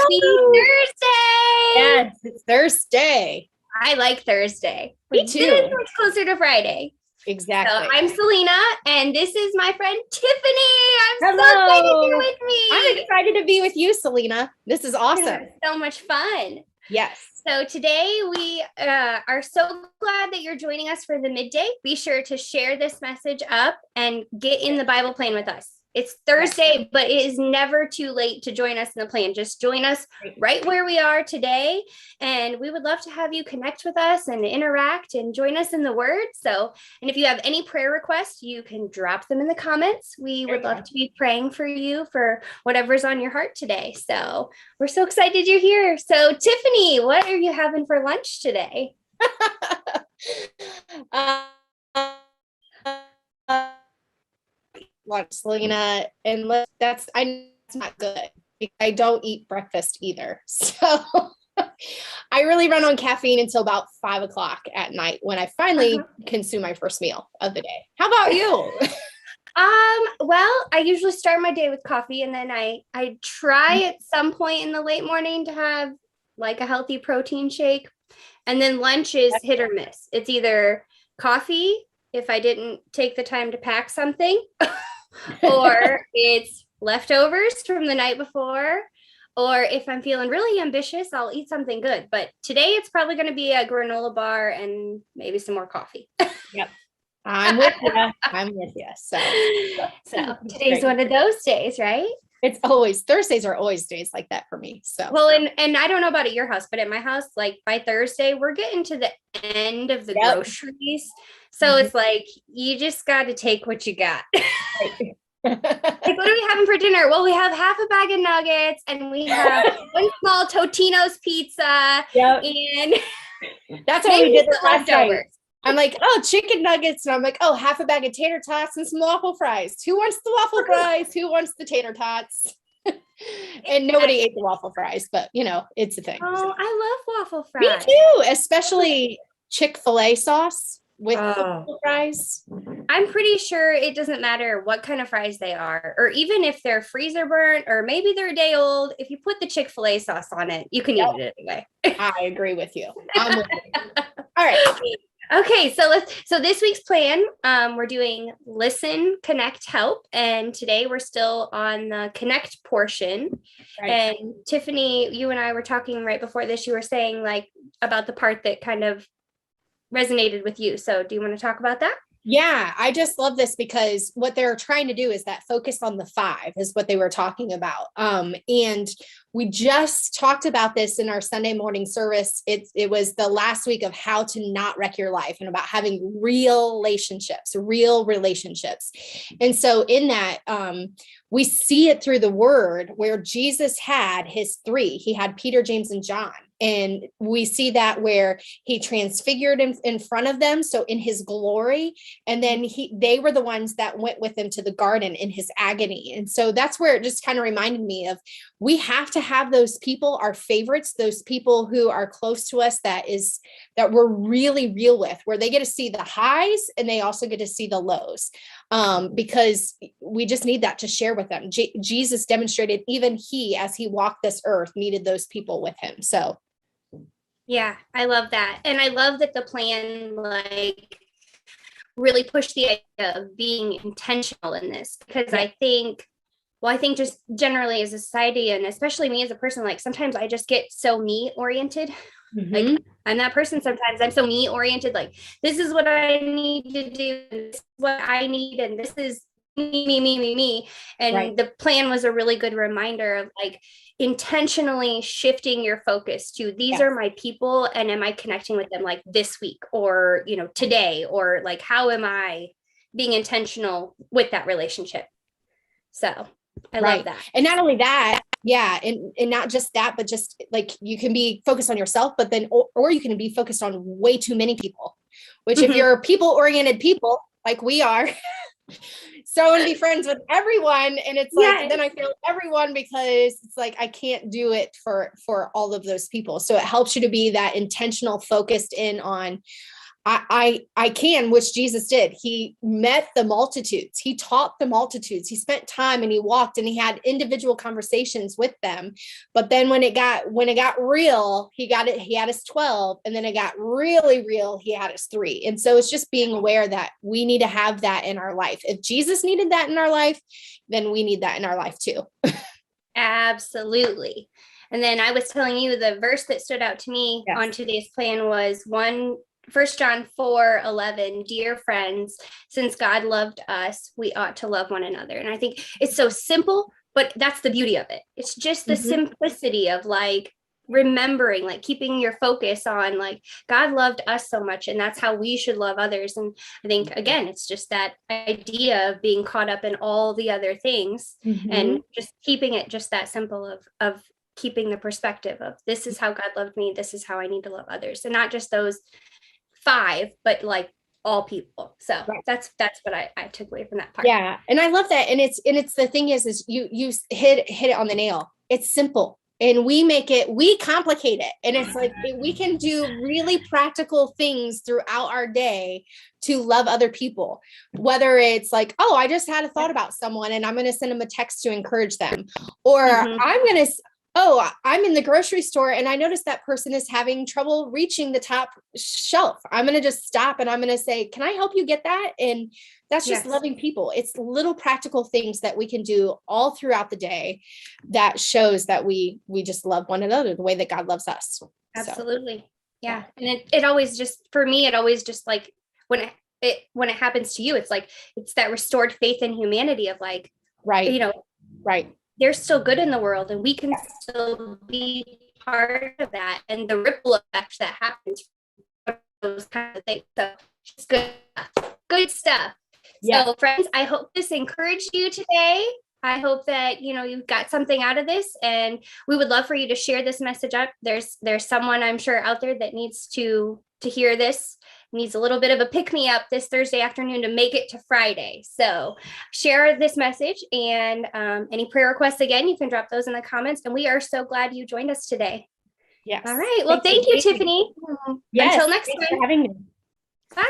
Happy Thursday. Yes, it's Thursday. I like Thursday. Me We're too. getting much closer to Friday. Exactly. So I'm Selina, and this is my friend Tiffany. I'm Hello. so excited you're with me. I'm excited to be with you, Selina. This is awesome. Yeah, so much fun. Yes. So today we are so glad that you're joining us for the midday. Be sure to share this message up and get in the Bible plan with us. It's Thursday, but it is never too late to join us in the plan. Just join us right where we are today. And we would love to have you connect with us and interact and join us in the word. So, and if you have any prayer requests, you can drop them in the comments. We would love to be praying for you for whatever's on your heart today. So we're so excited you're here. So Tiffany, what are you having for lunch today? Lunch, Selena, and that's not good. I don't eat breakfast either. So I really run on caffeine until about 5 o'clock at night when I finally consume my first meal of the day. How about you? Well, I usually start my day with coffee, and then I try at some point in the late morning to have like a healthy protein shake. And then lunch is hit or miss. It's either coffee if I didn't take the time to pack something, or it's leftovers from the night before, or if I'm feeling really ambitious, I'll eat something good. But today it's probably going to be a granola bar and maybe some more coffee. Yep. I'm with you. So today's one of those days, right? It's always Thursdays are always days like that for me. So well, and I don't know about at your house, but at my house, like by Thursday, we're getting to the end of the groceries. So it's like you just got to take what you got. Like, what are we having for dinner? Well, we have half a bag of nuggets, and we have one small Totino's pizza. Yep. And that's what we did the last night. I'm like, oh, chicken nuggets. And I'm like, oh, half a bag of tater tots and some waffle fries. Who wants the waffle fries? Who wants the tater tots? And nobody ate the waffle fries, but you know, it's a thing. Oh, I love waffle fries. Me too, especially Chick-fil-A sauce with waffle fries. I'm pretty sure it doesn't matter what kind of fries they are, or even if they're freezer burnt, or maybe they're a day old. If you put the Chick-fil-A sauce on it, you can eat it anyway. I agree with you. I'm with you. All right. Okay, so this week's plan, we're doing listen, connect, help, and today we're still on the connect portion. Right. And Tiffany, you and I were talking right before this. You were saying like about the part that kind of resonated with you. So do you want to talk about that? Yeah, I just love this because what they're trying to do is that focus on the 5 is what they were talking about. And we just talked about this in our Sunday morning service. It was the last week of how to not wreck your life and about having real relationships. And so in that, we see it through the word where Jesus had his 3. He had Peter, James, and John. And we see that where he transfigured in front of them. So in his glory, and then they were the ones that went with him to the garden in his agony. And so that's where it just kind of reminded me of, we have to have those people, our favorites, those people who are close to us that we're really real with, where they get to see the highs and they also get to see the lows. Because we just need that to share with them. Jesus demonstrated even he, as he walked this earth, needed those people with him. So yeah, I love that. And I love that the plan like really pushed the idea of being intentional in this, because I think just generally as a society, and especially me as a person, like sometimes I just get so me oriented. Like I'm that person. Sometimes I'm so me oriented. Like this is what I need to do. This is what I need. And this is me. And the plan was a really good reminder of like intentionally shifting your focus to these are my people, and am I connecting with them like this week, or you know, today, or like how am I being intentional with that relationship? So I love that. And not only that, and not just that, but just like you can be focused on yourself, but then or you can be focused on way too many people, which if you're people-oriented people like we are, so I want to be friends with everyone. And it's like, then I feel everyone, because it's like, I can't do it for all of those people. So it helps you to be that intentional, focused in on, I can, which Jesus did. He met the multitudes. He taught the multitudes. He spent time and he walked and he had individual conversations with them. But then when it got real, he had us 12, and then it got really real. He had us 3. And so it's just being aware that we need to have that in our life. If Jesus needed that in our life, then we need that in our life too. Absolutely. And then I was telling you the verse that stood out to me on today's plan was 1 John 4:11. Dear friends, since God loved us, we ought to love one another. And I think it's so simple, but that's the beauty of it. It's just the simplicity of like remembering, like keeping your focus on like God loved us so much, and that's how we should love others. And I think again, it's just that idea of being caught up in all the other things and just keeping it just that simple of keeping the perspective of this is how God loved me, this is how I need to love others, and not just those 5, but like all people. So that's what I took away from that part. Yeah. And I love that. And it's the thing is you hit it on the nail. It's simple. And we complicate it. And it's like, we can do really practical things throughout our day to love other people, whether it's like, oh, I just had a thought about someone and I'm going to send them a text to encourage them, or I'm in the grocery store and I noticed that person is having trouble reaching the top shelf. I'm going to just stop and I'm going to say, can I help you get that? And that's just loving people. It's little practical things that we can do all throughout the day that shows that we just love one another the way that God loves us. Absolutely. So, yeah. And it always just, for me, it always just like when it happens to you, it's like, it's that restored faith in humanity of like, there's still good in the world and we can still be part of that, and the ripple effect that happens from those kind of things. So it's good stuff. Yeah. So friends, I hope this encouraged you today. I hope that, you've got something out of this, and we would love for you to share this message up. There's someone I'm sure out there that needs to hear this, needs a little bit of a pick-me-up this Thursday afternoon to make it to Friday. So share this message, and any prayer requests, again, you can drop those in the comments. And we are so glad you joined us today. Yes. All right. Well, thank you, Tiffany. Yes. Until next time. Thanks for having me. Bye.